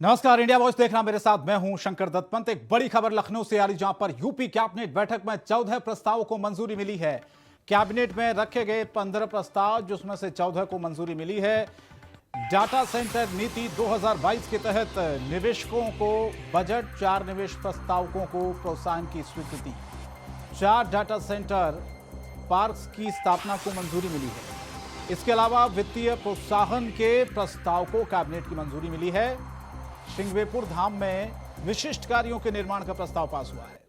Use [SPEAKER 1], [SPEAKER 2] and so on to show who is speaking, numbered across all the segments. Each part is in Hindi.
[SPEAKER 1] नमस्कार, इंडिया वॉइस देख रहा मेरे साथ मैं हूं शंकर दत्तपंत। एक बड़ी खबर लखनऊ से आ रही, जहां पर यूपी कैबिनेट बैठक में 14 प्रस्तावों को मंजूरी मिली है। कैबिनेट में रखे गए 15 प्रस्ताव, जिसमें से 14 को मंजूरी मिली है। डाटा सेंटर नीति 2022 के तहत निवेशकों को बजट, 4 निवेश प्रस्तावकों को प्रोत्साहन की स्वीकृति, 4 डाटा सेंटर पार्क्स की स्थापना को मंजूरी मिली है। इसके अलावा वित्तीय प्रोत्साहन के प्रस्ताव को कैबिनेट की मंजूरी मिली है। श्रृंगवेपुर धाम में विशिष्ट कार्यों के निर्माण का प्रस्ताव पास हुआ है।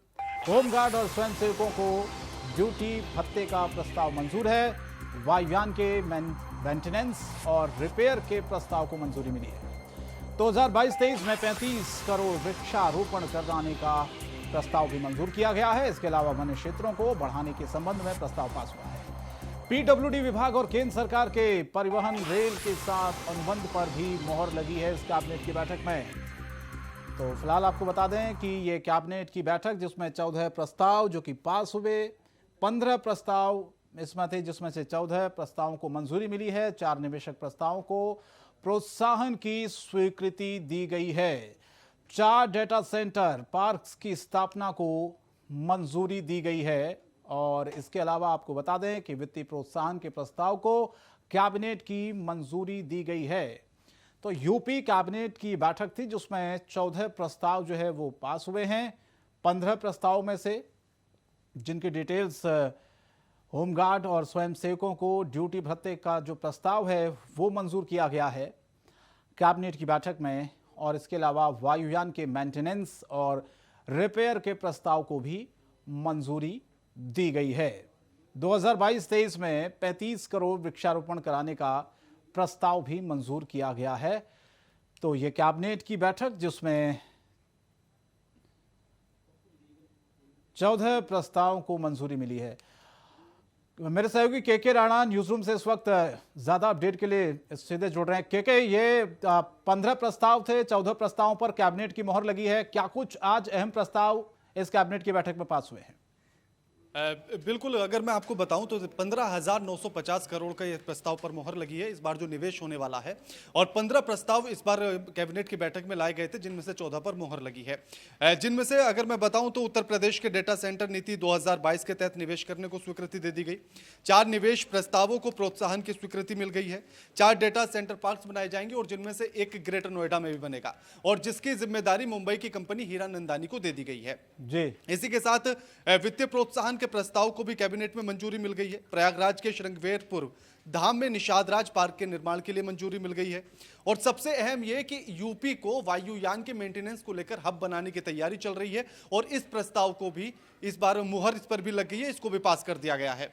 [SPEAKER 1] होमगार्ड और स्वयंसेवकों को ड्यूटी भत्ते का प्रस्ताव मंजूर है। वायुयान के मेंटेनेंस और रिपेयर के प्रस्ताव को मंजूरी मिली है। 2022-23 में 35 करोड़ वृक्षारोपण कराने का प्रस्ताव भी मंजूर किया गया है। इसके अलावा वन्य क्षेत्रों को बढ़ाने के संबंध में प्रस्ताव पास हुआ है। पीडब्ल्यूडी विभाग और केंद्र सरकार के परिवहन रेल के साथ अनुबंध पर भी मोहर लगी है इस कैबिनेट की बैठक में। तो फिलहाल आपको बता दें कि ये कैबिनेट की बैठक, जिसमें 14 प्रस्ताव जो कि पास हुए, 15 प्रस्ताव इसमें थे, जिसमें से 14 प्रस्तावों को मंजूरी मिली है। 4 निवेशक प्रस्तावों को प्रोत्साहन की स्वीकृति दी गई है। 4 डेटा सेंटर पार्क्स की स्थापना को मंजूरी दी गई है। और इसके अलावा आपको बता दें कि वित्तीय प्रोत्साहन के प्रस्ताव को कैबिनेट की मंजूरी दी गई है। तो यूपी कैबिनेट की बैठक थी, जिसमें 14 प्रस्ताव जो है वो पास हुए हैं। 15 प्रस्ताव में से, जिनकी डिटेल्स होमगार्ड और स्वयंसेवकों को ड्यूटी भत्ते का जो प्रस्ताव है वो मंजूर किया गया है कैबिनेट की बैठक में। और इसके अलावा वायुयान के मेंटेनेंस और रिपेयर के प्रस्ताव को भी मंजूरी दी गई है। 2022-23 में 35 करोड़ वृक्षारोपण कराने का प्रस्ताव भी मंजूर किया गया है। तो ये कैबिनेट की बैठक, जिसमें 14 प्रस्तावों को मंजूरी मिली है। मेरे सहयोगी के राणा न्यूज रूम से इस वक्त ज्यादा अपडेट के लिए सीधे जुड़ रहे हैं। के ये 15 प्रस्ताव थे, 14 प्रस्तावों पर कैबिनेट की मोहर लगी है। क्या कुछ आज अहम प्रस्ताव इस कैबिनेट की बैठक में पास हुए हैं?
[SPEAKER 2] बिल्कुल, अगर मैं आपको बताऊं तो 15,950 करोड़ का ये प्रस्ताव पर मोहर लगी है इस बार जो निवेश होने वाला है। और 15 प्रस्ताव इस बार कैबिनेट की बैठक में लाए गए थे, जिनमें से 14 पर मोहर लगी है। जिनमें से अगर मैं बताऊं तो उत्तर प्रदेश के डेटा सेंटर नीति 2022 के तहत निवेश करने को स्वीकृति दे दी गई। 4 निवेश प्रस्तावों को प्रोत्साहन की स्वीकृति मिल गई है। 4 डेटा सेंटर पार्क बनाए जाएंगे और जिनमें से एक ग्रेटर नोएडा में भी बनेगा, और जिसकी जिम्मेदारी मुंबई की कंपनी हीरानंदानी को दे दी गई है जी। इसी के साथ वित्तीय प्रोत्साहन के प्रस्ताव को भी कैबिनेट में मंजूरी मिल गई है। प्रयागराज के श्रृंगवेरपुर धाम में निषाद राज पार्क के निर्माण के लिए मंजूरी मिल गई है। और सबसे अहम यह कि यूपी को वायुयान के मेंटेनेंस को लेकर हब बनाने की तैयारी चल रही है, और इस प्रस्ताव को भी इस बार मुहर इस पर भी लग गई है, इसको भी पास कर दिया गया है।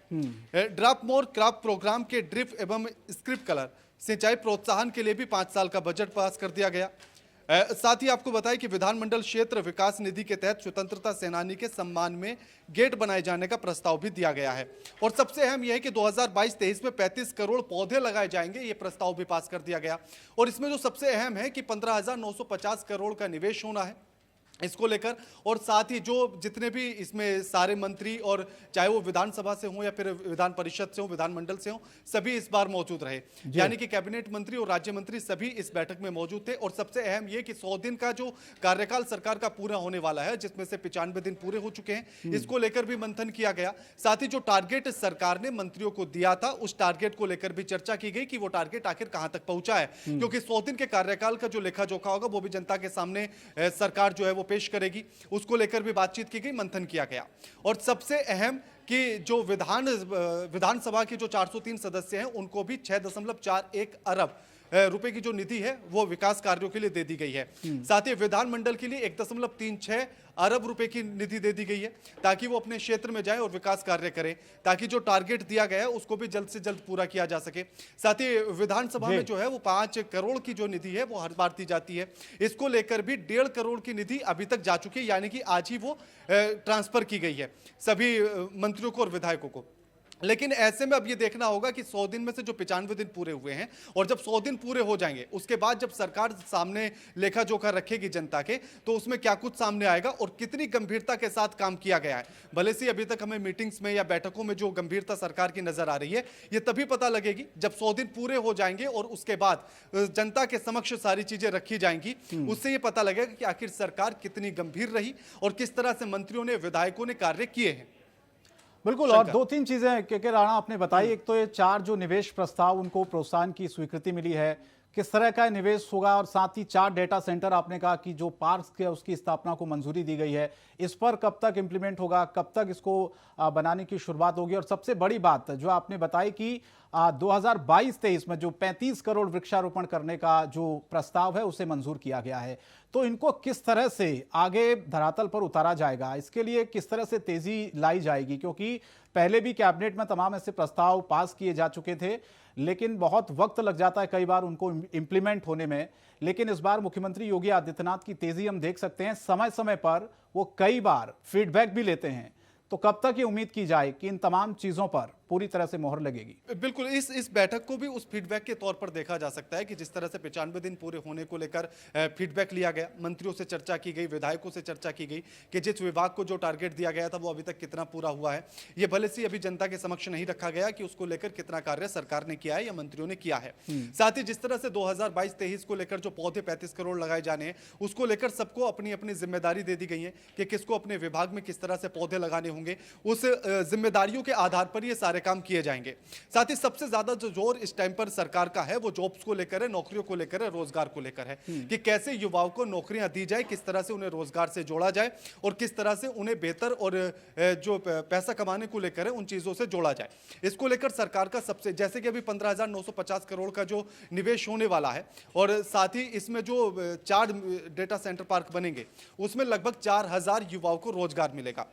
[SPEAKER 2] ड्रॉप मोर क्रॉप प्रोग्राम के ड्रिप एवं स्क्रिप्ट कलर सिंचाई प्रोत्साहन के लिए भी 5 साल का बजट पास कर दिया गया। साथ ही आपको बताएं कि विधानमंडल क्षेत्र विकास निधि के तहत स्वतंत्रता सेनानी के सम्मान में गेट बनाए जाने का प्रस्ताव भी दिया गया है। और सबसे अहम यह है कि 2022-23 में 35 करोड़ पौधे लगाए जाएंगे, ये प्रस्ताव भी पास कर दिया गया। और इसमें जो सबसे अहम है कि 15,950 करोड़ का निवेश होना है इसको लेकर। और साथ ही जो जितने भी इसमें सारे मंत्री, और चाहे वो विधानसभा से हों या फिर विधान परिषद से हों, विधानमंडल से हों, सभी इस बार मौजूद रहे। यानी कि कैबिनेट मंत्री और राज्य मंत्री सभी इस बैठक में मौजूद थे। और सबसे अहम ये कि 100 दिन का जो कार्यकाल सरकार का पूरा होने वाला है, जिसमें से 95 दिन पूरे हो चुके हैं, इसको लेकर भी मंथन किया गया। साथ ही जो टारगेट सरकार ने मंत्रियों को दिया था, उस टारगेट को लेकर भी चर्चा की गई कि वो टारगेट आखिर कहां तक पहुंचा है। क्योंकि 100 दिन के कार्यकाल का जो लेखा जोखा होगा वो भी जनता के सामने सरकार जो है वो पेश करेगी, उसको लेकर भी बातचीत की गई, मंथन किया गया। और सबसे अहम कि जो विधानसभा के जो 403 सदस्य हैं, उनको भी 6.41 अरब रुपए की जो निधि है वो विकास कार्यों के लिए दे दी गई है। साथ ही विधानमंडल के लिए 1.36 अरब रुपए की निधि दे दी गई है, ताकि वो अपने क्षेत्र में जाए और विकास कार्य करें, ताकि जो टारगेट दिया गया है उसको भी जल्द से जल्द पूरा किया जा सके। साथ ही विधानसभा में जो है वो 5 करोड़ की जो निधि है वो हर बार दी जाती है, इसको लेकर भी 1.5 करोड़ की निधि अभी तक जा चुकी है, यानी कि आज ही वो ट्रांसफर की गई है सभी मंत्रियों को और विधायकों को। लेकिन ऐसे में अब ये देखना होगा कि 100 दिन में से जो 95 दिन पूरे हुए हैं और जब 100 दिन पूरे हो जाएंगे उसके बाद जब सरकार सामने लेखा जोखा रखेगी जनता के, तो उसमें क्या कुछ सामने आएगा और कितनी गंभीरता के साथ काम किया गया है। भले से अभी तक हमें मीटिंग्स में या बैठकों में जो गंभीरता सरकार की नजर आ रही है, ये तभी पता लगेगी जब 100 दिन पूरे हो जाएंगे और उसके बाद जनता के समक्ष सारी चीजें रखी जाएंगी। उससे ये पता लगेगा कि आखिर सरकार कितनी गंभीर रही और किस तरह से मंत्रियों ने, विधायकों ने कार्य किए हैं।
[SPEAKER 1] बिल्कुल। और दो तीन चीजें के राणा आपने बताई। एक तो ये 4 जो निवेश प्रस्ताव, उनको प्रोत्साहन की स्वीकृति मिली है, किस तरह का निवेश होगा, और साथ ही 4 डेटा सेंटर आपने कहा कि जो पार्क्स के उसकी स्थापना को मंजूरी दी गई है, इस पर कब तक इंप्लीमेंट होगा, कब तक इसको बनाने की शुरुआत होगी। और सबसे बड़ी बात जो आपने बताई कि 2022-23 में जो 35 करोड़ वृक्षारोपण करने का जो प्रस्ताव है उसे मंजूर किया गया है, तो इनको किस तरह से आगे धरातल पर उतारा जाएगा, इसके लिए किस तरह से तेजी लाई जाएगी। क्योंकि पहले भी कैबिनेट में तमाम ऐसे प्रस्ताव पास किए जा चुके थे, लेकिन बहुत वक्त लग जाता है कई बार उनको इंप्लीमेंट होने में। लेकिन इस बार मुख्यमंत्री योगी आदित्यनाथ की तेजी हम देख सकते हैं, समय समय पर वो कई बार फीडबैक भी लेते हैं। तो कब तक ये उम्मीद की जाए कि इन तमाम चीजों पर पूरी तरह से मोहर लगेगी?
[SPEAKER 2] बिल्कुल, इस बैठक को भी उस फीडबैक के तौर पर देखा जा सकता है कि जिस तरह से 95 दिन पूरे होने को लेकर फीडबैक लिया गया, मंत्रियों से चर्चा की गई, विधायकों से चर्चा की गई कि जिस विभाग को जो टारगेट दिया गया था वो अभी तक कितना पूरा हुआ है। ये भले से अभी जनता के समक्ष नहीं रखा गया कि उसको लेकर कितना कार्य सरकार ने किया है या मंत्रियों ने किया है। साथ ही जिस तरह से 2022-23 को लेकर जो पौधे 35 करोड़ लगाए जाने हैं, उसको लेकर सबको अपनी अपनी जिम्मेदारी दे दी गई है कि किसको अपने विभाग में किस तरह से पौधे लगाने होंगे। उस जिम्मेदारियों के आधार पर ये सारे काम किए जाएंगे। साथ ही सबसे ज्यादा जो जोर इस टाइम पर सरकार का है वो जॉब्स को लेकर है, नौकरियों को लेकर है, रोजगार को लेकर है कि कैसे युवाओं को नौकरियां दी जाए, किस तरह से उन्हें रोजगार से जोड़ा जाए और किस तरह से उन्हें बेहतर और जो पैसा कमाने को लेकर है उन चीजों से जोड़ा जाए। इसको लेकर सरकार का सबसे, जैसे कि अभी 15,950 करोड़ का जो निवेश होने वाला है और साथ ही इसमें जो 4 डेटा सेंटर पार्क बनेंगे उसमें लगभग 4,000 युवाओं को रोजगार मिलेगा।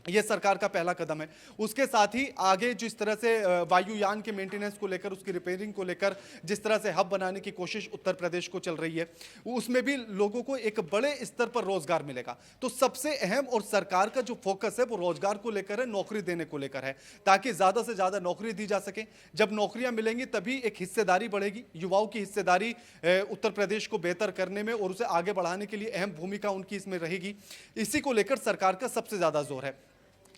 [SPEAKER 2] यह सरकार का पहला कदम है। उसके साथ ही आगे जिस तरह से वायुयान के मेंटेनेंस को लेकर, उसकी रिपेयरिंग को लेकर जिस तरह से हब बनाने की कोशिश उत्तर प्रदेश को चल रही है, उसमें भी लोगों को एक बड़े स्तर पर रोजगार मिलेगा। तो सबसे अहम और सरकार का जो फोकस है वो रोजगार को लेकर है, नौकरी देने को लेकर है, ताकि ज्यादा से ज्यादा नौकरी दी जा सके। जब नौकरियां मिलेंगी तभी एक हिस्सेदारी बढ़ेगी, युवाओं की हिस्सेदारी उत्तर प्रदेश को बेहतर करने में और उसे आगे बढ़ाने के लिए अहम भूमिका उनकी इसमें रहेगी। इसी को लेकर सरकार का सबसे ज्यादा जोर है।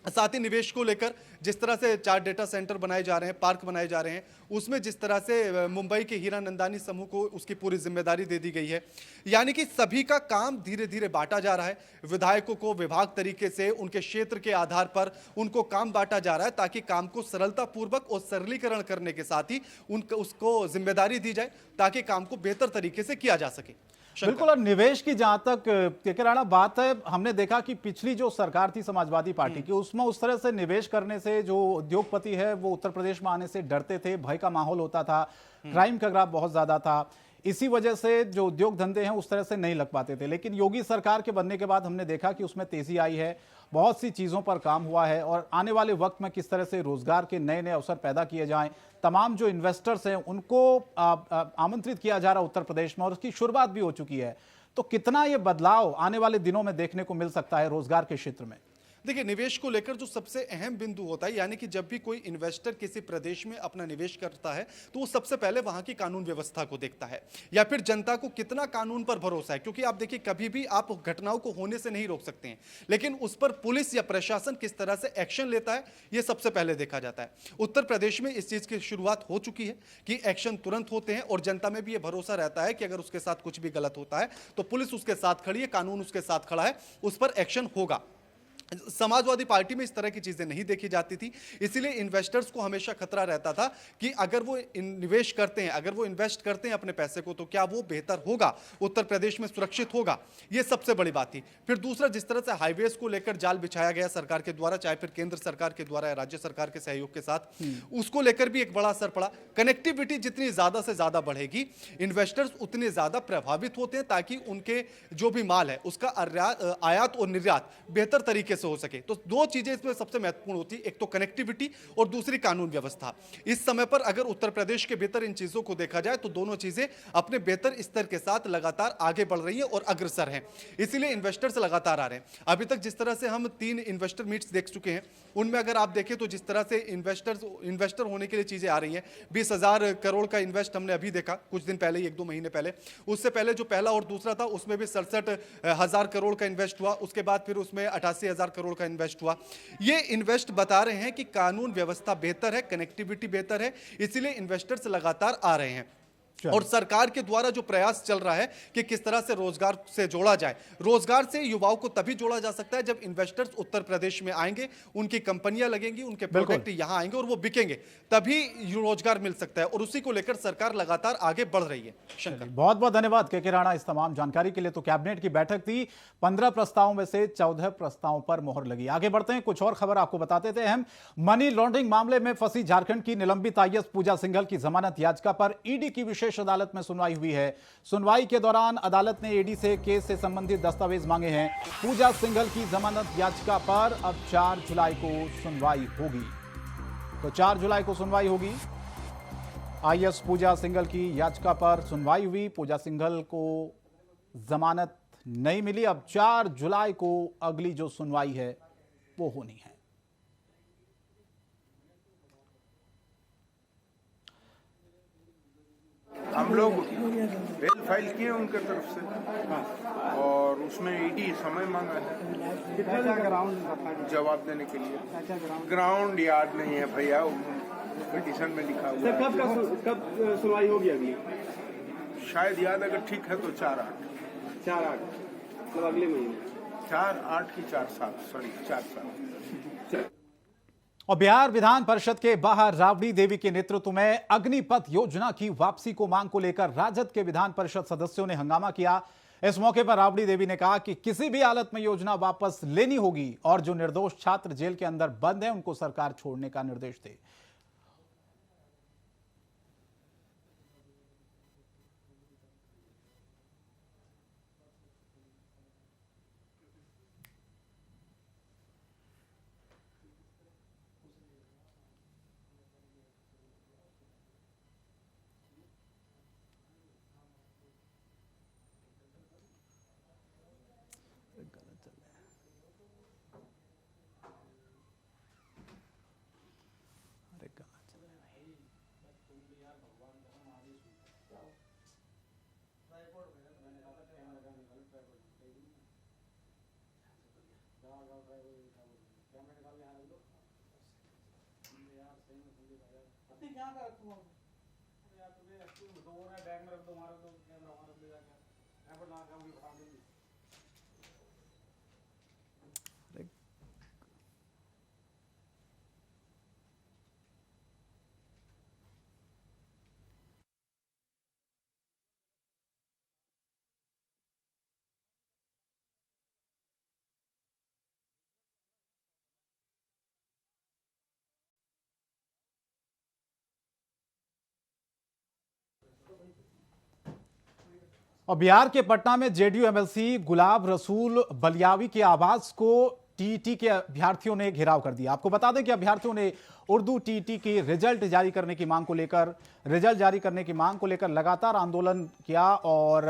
[SPEAKER 2] साथ ही निवेश को लेकर जिस तरह से 4 डेटा सेंटर बनाए जा रहे हैं, पार्क बनाए जा रहे हैं, उसमें जिस तरह से मुंबई के हीरानंदानी समूह को उसकी पूरी जिम्मेदारी दे दी गई है, यानी कि सभी का काम धीरे धीरे बांटा जा रहा है। विधायकों को विभाग तरीके से उनके क्षेत्र के आधार पर उनको काम बांटा जा रहा है ताकि काम को सरलतापूर्वक और सरलीकरण करने के साथ ही उसको जिम्मेदारी दी जाए ताकि काम को बेहतर तरीके से किया जा सके।
[SPEAKER 1] बिल्कुल। और निवेश की जहां तक के राणा बात है, हमने देखा कि पिछली जो सरकार थी समाजवादी पार्टी की, उसमें उस तरह से निवेश करने से जो उद्योगपति है वो उत्तर प्रदेश में आने से डरते थे, भय का माहौल होता था, क्राइम का ग्राफ बहुत ज्यादा था। इसी वजह से जो उद्योग धंधे हैं उस तरह से नहीं लग पाते थे। लेकिन योगी सरकार के बनने के बाद हमने देखा कि उसमें तेजी आई है, बहुत सी चीजों पर काम हुआ है और आने वाले वक्त में किस तरह से रोजगार के नए नए अवसर पैदा किए जाएं, तमाम जो इन्वेस्टर्स हैं उनको आमंत्रित किया जा रहा है उत्तर प्रदेश में और उसकी शुरुआत भी हो चुकी है। तो कितना ये बदलाव आने वाले दिनों में देखने को मिल सकता है रोजगार के क्षेत्र में?
[SPEAKER 2] देखिए, निवेश को लेकर जो सबसे अहम बिंदु होता है, यानी कि जब भी कोई इन्वेस्टर किसी प्रदेश में अपना निवेश करता है तो वो सबसे पहले वहां की कानून व्यवस्था को देखता है या फिर जनता को कितना कानून पर भरोसा है। क्योंकि आप देखिए, कभी भी आप घटनाओं को होने से नहीं रोक सकते हैं, लेकिन उस पर पुलिस या प्रशासन किस तरह से एक्शन लेता है यह सबसे पहले देखा जाता है। उत्तर प्रदेश में इस चीज की शुरुआत हो चुकी है कि एक्शन तुरंत होते हैं और जनता में भी यह भरोसा रहता है कि अगर उसके साथ कुछ भी गलत होता है तो पुलिस उसके साथ खड़ी है, कानून उसके साथ खड़ा है, उस पर एक्शन होगा। समाजवादी पार्टी में इस तरह की चीजें नहीं देखी जाती थी, इसीलिए इन्वेस्टर्स को हमेशा खतरा रहता था कि अगर वो निवेश करते हैं, अगर वो इन्वेस्ट करते हैं अपने पैसे को, तो क्या वो बेहतर होगा, उत्तर प्रदेश में सुरक्षित होगा। ये सबसे बड़ी बात थी। फिर दूसरा, जिस तरह से हाईवेज को लेकर जाल बिछाया गया सरकार के द्वारा, चाहे फिर केंद्र सरकार के द्वारा या राज्य सरकार के सहयोग के साथ, उसको लेकर भी एक बड़ा असर पड़ा। कनेक्टिविटी जितनी ज्यादा से ज्यादा बढ़ेगी, इन्वेस्टर्स उतने ज्यादा प्रभावित होते हैं ताकि उनके जो भी माल है उसका आयात और निर्यात बेहतर तरीके से हो सके। तो दो चीजें इसमें सबसे महत्वपूर्ण होती है, एक तो कनेक्टिविटी और दूसरी कानून व्यवस्था। इस समय पर अगर उत्तर प्रदेश के भीतर इन चीजों को देखा जाए तो दोनों चीजें अपने बेहतर स्तर के साथ लगातार आगे बढ़ रही है और अग्रसर हैं, इसीलिए इन्वेस्टर्स लगातार आ रहे हैं। अभी तक जिस तरह से हम 3 इन्वेस्टर मीट्स देख चुके हैं, उनमें अगर आप देखें तो जिस तरह से इन्वेस्टर होने के लिए चीजें आ रही हैं, 20,000 करोड़ का इन्वेस्ट हमने अभी देखा कुछ दिन पहले, 1-2 महीने पहले। उससे पहले जो पहला और दूसरा था उसमें भी 67,000 करोड़ का इन्वेस्ट हुआ, उसके बाद फिर उसमें 88,000 करोड़ का इन्वेस्ट हुआ। ये इन्वेस्ट बता रहे हैं कि कानून व्यवस्था बेहतर है, कनेक्टिविटी बेहतर है, इसीलिए इन्वेस्टर्स लगातार आ रहे हैं। और सरकार के द्वारा जो प्रयास चल रहा है कि किस तरह से रोजगार से जोड़ा जाए, रोजगार से युवाओं को तभी जोड़ा जा सकता है जब इन्वेस्टर्स उत्तर प्रदेश में आएंगे, उनकी कंपनियां लगेंगी, उनके प्रोडक्ट यहां आएंगे और वो बिकेंगे, तभी रोजगार मिल सकता है। और उसी को लेकर सरकार लगातार आगे बढ़ रही है। शंकर,
[SPEAKER 1] बहुत बहुत धन्यवाद के राणा इस तमाम जानकारी के लिए। तो कैबिनेट की बैठक थी, 15 प्रस्तावों में से 14 प्रस्तावों पर मोहर लगी। आगे बढ़ते हैं, कुछ और खबर आपको बताते थे। हम मनी लॉन्ड्रिंग मामले में फंसी झारखंड की निलंबित आईएएस पूजा सिंघल की जमानत याचिका पर ईडी की विशेष अदालत में सुनवाई हुई है। सुनवाई के दौरान अदालत ने ईडी से केस से संबंधित दस्तावेज मांगे हैं। पूजा सिंघल की जमानत याचिका पर अब 4 जुलाई को सुनवाई होगी। तो 4 जुलाई को सुनवाई होगी। आईएएस पूजा सिंघल की याचिका पर सुनवाई हुई। पूजा सिंघल को जमानत नहीं मिली। अब 4 जुलाई को अगली जो सुनवाई है वो होनी है।
[SPEAKER 3] हम लोग बेल फाइल किए उनके तरफ से और उसमें ईडी समय मांगा है
[SPEAKER 4] कितना ग्राउंड
[SPEAKER 3] जवाब देने के लिए। ग्राउंड याद नहीं है भैया, पिटीशन में लिखा हुआ है।
[SPEAKER 4] कब सुनवाई होगी अगली?
[SPEAKER 3] शायद याद अगर ठीक है तो 4/8
[SPEAKER 4] मतलब अगले महीने
[SPEAKER 3] 4/8 की 4/7 सॉरी 4/7।
[SPEAKER 1] और बिहार विधान परिषद के बाहर राबड़ी देवी के नेतृत्व में अग्निपथ योजना की वापसी को मांग को लेकर राजद के विधान परिषद सदस्यों ने हंगामा किया। इस मौके पर राबड़ी देवी ने कहा कि किसी भी हालत में योजना वापस लेनी होगी और जो निर्दोष छात्र जेल के अंदर बंद हैं उनको सरकार छोड़ने का निर्देश दे। और बिहार के पटना में जेडीयू एमएलसी गुलाब रसूल बलियावी के आवास को टीईटी के अभ्यर्थियों ने घेराव कर दिया। आपको बता दें कि अभ्यर्थियों ने उर्दू टीईटी की रिजल्ट जारी करने की मांग को लेकर लगातार आंदोलन किया और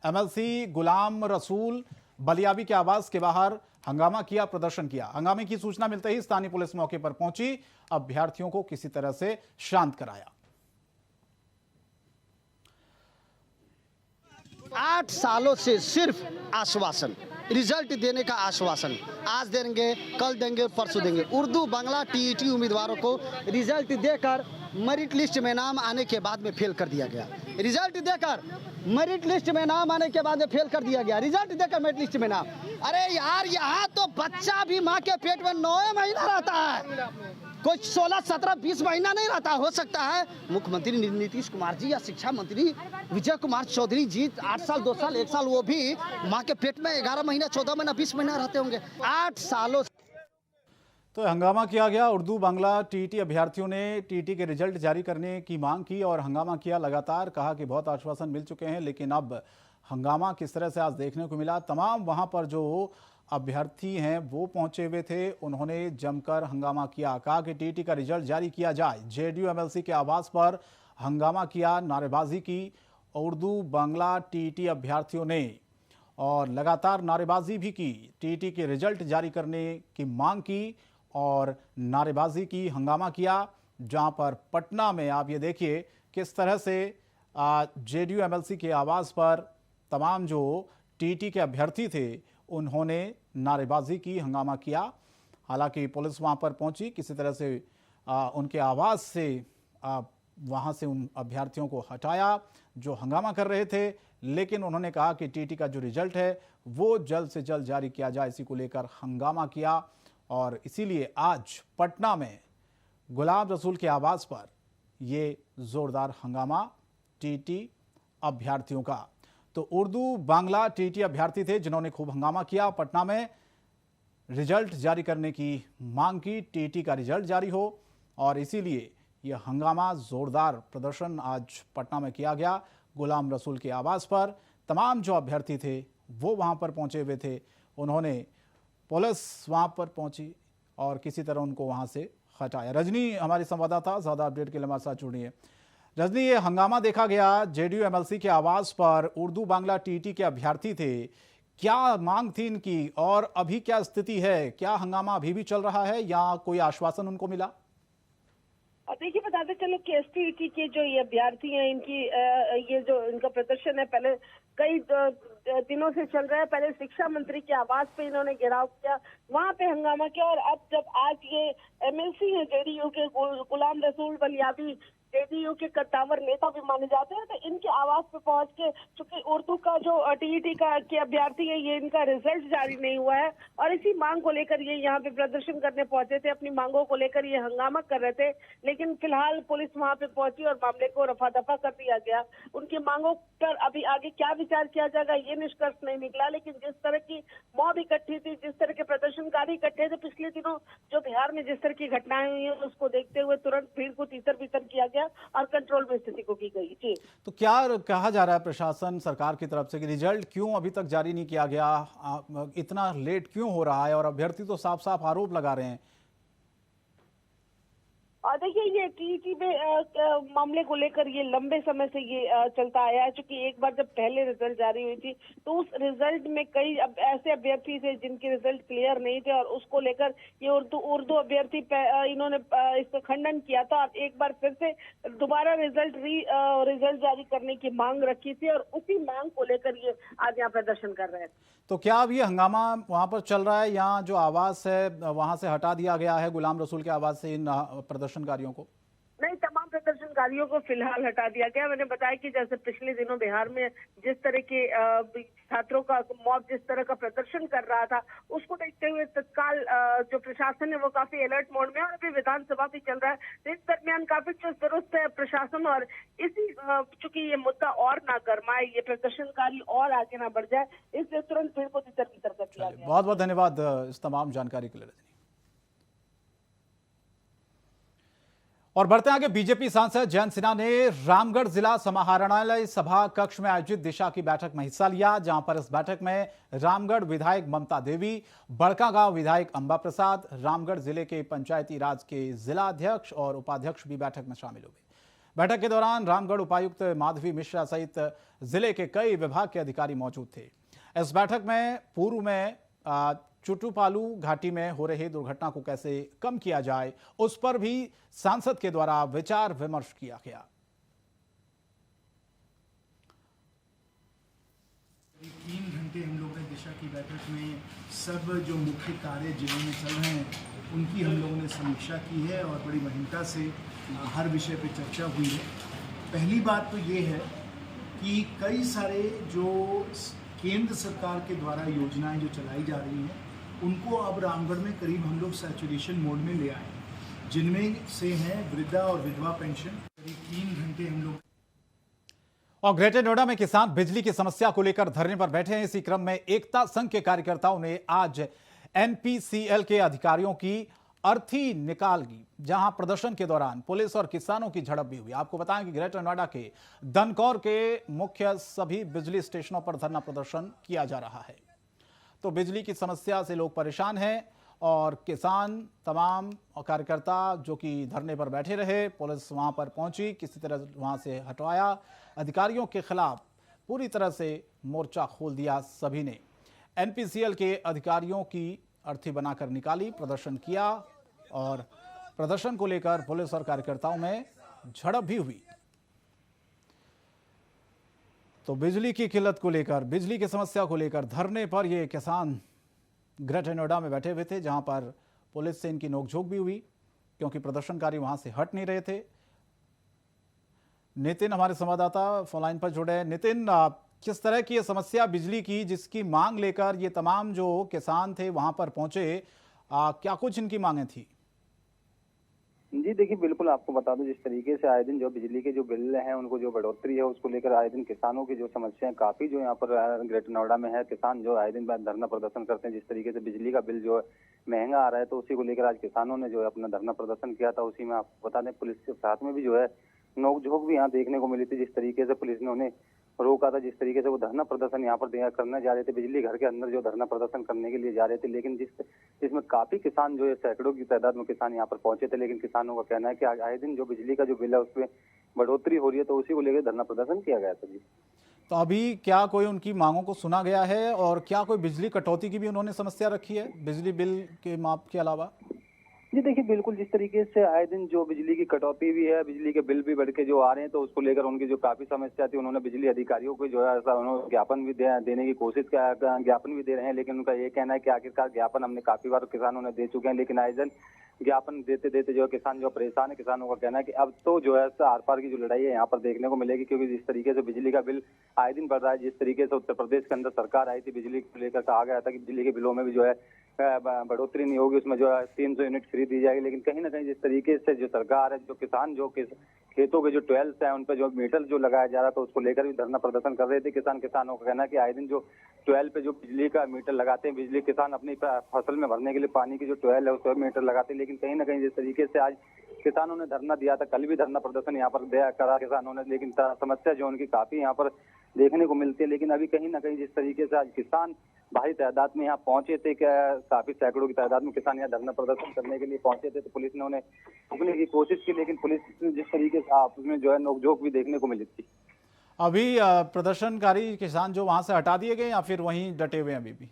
[SPEAKER 1] एमएलसी गुलाम रसूल बलियावी के आवास के बाहर हंगामा किया, प्रदर्शन किया। हंगामे की सूचना मिलते ही स्थानीय पुलिस मौके पर पहुंची, अभ्यर्थियों को किसी तरह से शांत कराया।
[SPEAKER 5] 8 सालों से सिर्फ आश्वासन, रिजल्ट देने का आश्वासन, आज देंगे, कल देंगे, परसों देंगे। उर्दू बांग्ला टीईटी उम्मीदवारों को रिजल्ट देकर मेरिट लिस्ट में नाम आने के बाद में फेल कर दिया गया। रिजल्ट देकर मेरिट लिस्ट में नाम आने के बाद में फेल कर दिया गया। रिजल्ट देकर मेरिट लिस्ट में नाम, अरे यार यहाँ तो बच्चा भी माँ के पेट में 9 महीना रहता है, कोई 16, 17, 20 महीना नहीं रहता। हो सकता है मुख्यमंत्री नीतीश कुमार जी या शिक्षा मंत्री विजय कुमार चौधरी जी 8 साल, 2 साल, 1 साल वो भी माँ के पेट में 11 महीना, 14 महीना, 20 महीना रहते होंगे। 8 सालों
[SPEAKER 1] तो हंगामा किया गया। उर्दू बांग्ला टीईटी अभ्यर्थियों ने टीईटी के रिजल्ट जारी करने की मांग की और हंगामा किया लगातार। कहा कि बहुत आश्वासन मिल चुके हैं, लेकिन अब हंगामा किस तरह से आज देखने को मिला। तमाम वहां पर जो अभ्यर्थी हैं वो पहुंचे हुए थे। उन्होंने जमकर हंगामा किया, कहा कि टीटी का रिजल्ट जारी किया जाए। जेडीयू एमएलसी के आवास पर हंगामा किया, नारेबाजी की। उर्दू बांग्ला टीटी अभ्यर्थियों ने और लगातार नारेबाजी भी की। टीटी के रिजल्ट जारी करने की मांग की और नारेबाजी की, हंगामा किया। जहां पर पटना में आप ये देखिए किस तरह से जेडीयू एमएलसी के आवास पर तमाम जो टीटी के अभ्यर्थी थे उन्होंने नारेबाजी की, हंगामा किया। हालांकि पुलिस वहां पर पहुंची, किसी तरह से उनके आवास से वहां से उन अभ्यर्थियों को हटाया जो हंगामा कर रहे थे। लेकिन उन्होंने कहा कि टीटी का जो रिजल्ट है वो जल्द से जल्द जारी किया जाए, इसी को लेकर हंगामा किया। और इसीलिए आज पटना में गुलाम रसूल के आवास पर ये जोरदार हंगामा टीटी अभ्यर्थियों का। तो उर्दू बांग्ला टीटी अभ्यर्थी थे जिन्होंने खूब हंगामा किया। पटना में रिजल्ट जारी करने की मांग की, टीटी का रिजल्ट जारी हो, और इसीलिए यह हंगामा, जोरदार प्रदर्शन आज पटना में किया गया। गुलाम रसूल के आवास पर तमाम जो अभ्यर्थी थे वो वहां पर पहुंचे हुए थे। उन्होंने, पुलिस वहां पर पहुंची और किसी तरह उनको वहां से हटाया। रजनी हमारी संवाददाता, ज्यादा अपडेट के लिए हमारे साथ जुड़ी है। रजनी, ये हंगामा देखा गया जेडीयू एमएलसी के आवास पर, उर्दू बांग्ला टीटी के अभ्यर्थी थे, क्या मांग थी इनकी और अभी क्या स्थिति है? क्या हंगामा अभी भी चल रहा है या कोई आश्वासन उनको मिला?
[SPEAKER 6] देखिए, बताते चलो कि एसटीईटी के जो ये अभ्यर्थी हैं, इनकी ये जो इनका प्रदर्शन है पहले कई दिनों से चल रहा है। पहले शिक्षा मंत्री के आवास पे इन्होंने घेराव किया, वहां पे हंगामा किया, और अब जब आज ये एमएलसी है जेडीयू के गुलाम रसूल बलियाबी, जेडीयू के कद्दावर नेता भी माने जाते हैं, तो इनके आवास पे पहुंच के, चूंकि उर्दू का जो टीईटी का के अभ्यर्थी है, ये इनका रिजल्ट जारी नहीं हुआ है और इसी मांग को लेकर ये यहाँ पे प्रदर्शन करने पहुंचे थे। अपनी मांगों को लेकर ये हंगामा कर रहे थे, लेकिन फिलहाल पुलिस वहां पे पहुंची और मामले को रफा दफा कर दिया गया। उनकी मांगों पर अभी आगे क्या विचार किया जाएगा ये निष्कर्ष नहीं निकला, लेकिन जिस तरह की मॉब इकट्ठी थी, जिस तरह के प्रदर्शनकारी इकट्ठे थे पिछले दिनों, जो बिहार में जिस तरह की घटनाएं हुई है, उसको देखते हुए तुरंत भीड़ को तीतर बितर किया गया और कंट्रोल में स्थिति को की गई। जी,
[SPEAKER 1] तो क्या कहा जा रहा है प्रशासन, सरकार की तरफ से कि रिजल्ट क्यों अभी तक जारी नहीं किया गया, इतना लेट क्यों हो रहा है? और अभ्यर्थी तो साफ साफ आरोप लगा रहे हैं।
[SPEAKER 6] और देखिए, ये टीईटी में मामले को लेकर ये लंबे समय से ये चलता आया है। चूंकि एक बार जब पहले रिजल्ट जारी हुई थी तो उस रिजल्ट में कई ऐसे अभ्यर्थी थे जिनके रिजल्ट क्लियर नहीं थे, और उसको लेकर ये उर्दू अभ्यर्थी इन्होंने इसका खंडन किया था। और एक बार फिर से दोबारा रिजल्ट जारी करने की मांग रखी थी, और उसी मांग को लेकर ये आज यहाँ प्रदर्शन कर रहे हैं।
[SPEAKER 1] तो क्या अब ये हंगामा वहां पर चल रहा है, यहाँ जो आवास है वहां से हटा दिया गया है गुलाम रसूल के आवास से इन प्रदर्शनकारियों को?
[SPEAKER 6] नहीं, तमाम प्रदर्शनकारियों को फिलहाल हटा दिया गया। मैंने बताया कि जैसे पिछले दिनों बिहार में जिस तरह के छात्रों का मॉब जिस तरह का प्रदर्शन कर रहा था, उसको देखते हुए तत्काल जो प्रशासन है वो काफी अलर्ट मोड में है, और अभी विधानसभा भी चल रहा है। तो इस दरमियान काफी चुस्त दुरुस्त है प्रशासन, और इसी चूंकि ये मुद्दा और ना गरमाए, ये प्रदर्शनकारी और आगे ना बढ़ जाए, इसलिए तुरंत भीड़ को तितर बितर कर दिया गया।
[SPEAKER 1] बहुत बहुत धन्यवाद इस तमाम जानकारी के लिए। और बढ़ते आगे, बीजेपी सांसद जयंत सिन्हा ने रामगढ़ जिला समाहरणालय सभा कक्ष में आयोजित दिशा की बैठक में हिस्सा लिया, जहां पर इस बैठक में रामगढ़ विधायक ममता देवी, बड़कागांव विधायक अंबा प्रसाद, रामगढ़ जिले के पंचायती राज के जिला अध्यक्ष और उपाध्यक्ष भी बैठक में शामिल हुए। बैठक के दौरान रामगढ़ उपायुक्त माधवी मिश्रा सहित जिले के कई विभाग के अधिकारी मौजूद थे। इस बैठक में पूर्व में चुटुपालू घाटी में हो रही दुर्घटना को कैसे कम किया जाए, उस पर भी सांसद के द्वारा विचार विमर्श किया गया।
[SPEAKER 7] 3 घंटे हम लोग ने दिशा की बैठक में सब जो मुख्य कार्य जिलों में चल रहे हैं उनकी हम लोगों ने समीक्षा की है, और बड़ी गंभीरता से हर विषय पर चर्चा हुई है। पहली बात तो ये है कि कई सारे जो केंद्र सरकार के द्वारा योजनाएं जो चलाई जा रही हैं, उनको अब रामगढ़ में करीब हम लोग सैचुरेशन मोड में ले आए, जिनमें से हैं वृद्धा और विधवा पेंशन। करीब 3 घंटे हम लोग।
[SPEAKER 1] और ग्रेटर नोएडा में किसान बिजली की समस्या को लेकर धरने पर बैठे हैं। इसी क्रम में एकता संघ के कार्यकर्ताओं ने आज एनपीसीएल के अधिकारियों की अर्थी निकाली, जहां प्रदर्शन के दौरान पुलिस और किसानों की झड़प भी हुई। आपको बताएं कि ग्रेटर नोएडा के दनकौर के मुख्य सभी बिजली स्टेशनों पर धरना प्रदर्शन किया जा रहा है। तो बिजली की समस्या से लोग परेशान हैं और किसान तमाम कार्यकर्ता जो कि धरने पर बैठे रहे, पुलिस वहां पर पहुंची, किसी तरह वहां से हटवाया। अधिकारियों के खिलाफ पूरी तरह से मोर्चा खोल दिया सभी ने। एनपीसीएल के अधिकारियों की अर्थी बनाकर निकाली, प्रदर्शन किया और प्रदर्शन को लेकर पुलिस और कार्यकर्ताओं में झड़प भी हुई। तो बिजली की किल्लत को लेकर, बिजली की समस्या को लेकर धरने पर ये किसान ग्रेटर नोएडा में बैठे हुए थे, जहां पर पुलिस से इनकी नोकझोंक भी हुई क्योंकि प्रदर्शनकारी वहां से हट नहीं रहे थे। नितिन हमारे संवाददाता फोन लाइन पर जुड़े हैं। नितिन, किस तरह की ये समस्या बिजली की जिसकी मांग लेकर ये तमाम जो किसान थे वहां पर पहुंचे, क्या कुछ इनकी मांगे थी?
[SPEAKER 8] जी देखिए, बिल्कुल आपको बता दूं, जिस तरीके से आए दिन जो बिजली के जो बिल हैं उनको जो बढ़ोतरी है उसको लेकर आए दिन किसानों की जो समस्याएं काफी जो यहाँ पर ग्रेटर नोएडा में है। किसान जो आए दिन धरना प्रदर्शन करते हैं, जिस तरीके से बिजली का बिल जो है महंगा आ रहा है, तो उसी को लेकर आज किसानों ने जो है अपना धरना प्रदर्शन किया था। उसी में आपको बता दें, पुलिस के साथ में भी जो है नोकझोंक भी यहाँ देखने को मिली थी। जिस तरीके से पुलिस ने उन्हें रोका था, जिस तरीके से वो धरना प्रदर्शन यहाँ पर करने जा रहे थे, बिजली घर के अंदर जो धरना प्रदर्शन करने के लिए जा रहे थे, लेकिन जिसमें काफी किसान जो है सैकड़ों की तादाद में किसान यहाँ पर पहुंचे थे। लेकिन किसानों का कहना है कि आए दिन जो बिजली का जो बिल है उसमें बढ़ोतरी हो रही है, तो उसी को लेकर धरना प्रदर्शन किया गया था। जी,
[SPEAKER 1] तो अभी क्या कोई उनकी मांगों को सुना गया है और क्या कोई बिजली कटौती की भी उन्होंने समस्या रखी है, बिजली बिल के माप के अलावा?
[SPEAKER 8] जी देखिए, बिल्कुल जिस तरीके से आए दिन जो बिजली की कटौती भी है, बिजली के बिल भी बढ़ के जो आ रहे हैं, तो उसको लेकर उनकी जो काफी समस्या थी, उन्होंने बिजली अधिकारियों को जो है उन्होंने ज्ञापन भी देने की कोशिश किया, ज्ञापन भी दे रहे हैं। लेकिन उनका ये कहना है कि आखिरकार ज्ञापन हमने काफी बार किसानों ने दे चुके हैं, लेकिन आए दिन ज्ञापन देते देते जो है किसान जो परेशान है। किसानों का कहना है कि अब तो जो है आर पार की जो लड़ाई है यहाँ पर देखने को मिलेगी, क्योंकि जिस तरीके से बिजली का बिल आए दिन बढ़ रहा है, जिस तरीके से उत्तर प्रदेश के अंदर सरकार आई थी, बिजली को लेकर कहा गया था कि बिजली के बिलों में भी जो है बढ़ोतरी नहीं होगी, उसमें जो है 300 यूनिट फ्री दी जाएगी। लेकिन कहीं ना कहीं जिस तरीके से जो सरकार है, जो किसान जो खेतों के जो ट्वेल्स हैं उन पर जो मीटर जो लगाया जा रहा था, उसको लेकर भी धरना प्रदर्शन कर रहे थे किसानों का कहना है कि आए दिन जो ट्वेल्व पे जो बिजली का मीटर लगाते हैं, बिजली किसान अपनी फसल में भरने के लिए पानी की जो ट्वेल्व है उस पर मीटर लगाते हैं। लेकिन कहीं ना कहीं जिस तरीके से आज किसानों ने धरना दिया था, कल भी धरना प्रदर्शन यहाँ पर करा किसानों ने, लेकिन समस्या जो उनकी काफी यहाँ पर देखने को मिलती है। लेकिन अभी कहीं ना कहीं जिस तरीके से आज किसान भारी तादाद में यहाँ पहुंचे थे, काफी सैकड़ों की तादाद में किसान यहाँ धरना प्रदर्शन करने के लिए पहुंचे थे, तो पुलिस ने उन्हें रोकने की कोशिश की, लेकिन पुलिस जिस तरीके से आपस में जो है नोकझोंक भी देखने को मिली थी।
[SPEAKER 1] अभी प्रदर्शनकारी किसान जो वहां से हटा दिए गए या फिर वहीं डटे हुए हैं अभी भी?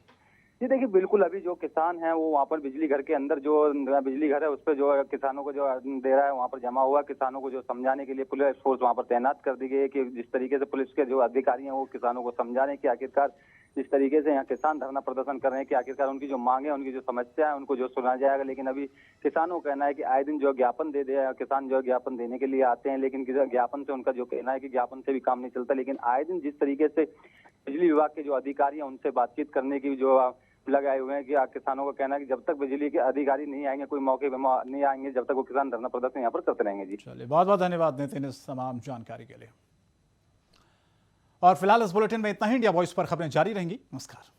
[SPEAKER 8] जी देखिए, बिल्कुल अभी जो किसान है वो वहाँ पर बिजली घर के अंदर जो बिजली घर है उस पर जो किसानों को जो दे रहा है, वहाँ पर जमा हुआ। किसानों को जो समझाने के लिए पुलिस फोर्स वहाँ पर तैनात कर दी गई है, कि जिस तरीके से पुलिस के जो अधिकारी हैं वो किसानों को समझा रहे हैं कि आखिरकार जिस तरीके से यहाँ किसान धरना प्रदर्शन कर रहे हैं कि आखिरकार उनकी जो मांगे, उनकी जो समस्या है उनको जो सुना जाएगा। लेकिन अभी किसानों का कहना है कि आए दिन जो ज्ञापन दे दे, किसान जो ज्ञापन देने के लिए आते हैं, लेकिन ज्ञापन से उनका जो कहना है कि ज्ञापन से भी काम नहीं चलता। लेकिन आए दिन जिस तरीके से बिजली विभाग के जो अधिकारी हैं उनसे बातचीत करने की जो लगाए हुए हैं, कि किसानों का कहना है कि जब तक बिजली के अधिकारी नहीं आएंगे, कोई मौके पे नहीं आएंगे, जब तक वो किसान धरना प्रदर्शन यहाँ पर करते रहेंगे। जी
[SPEAKER 1] चलिए, बहुत बहुत धन्यवाद नितिन इस तमाम जानकारी के लिए। और फिलहाल इस बुलेटिन में इतना ही। इंडिया वॉइस पर खबरें जारी रहेंगी। नमस्कार।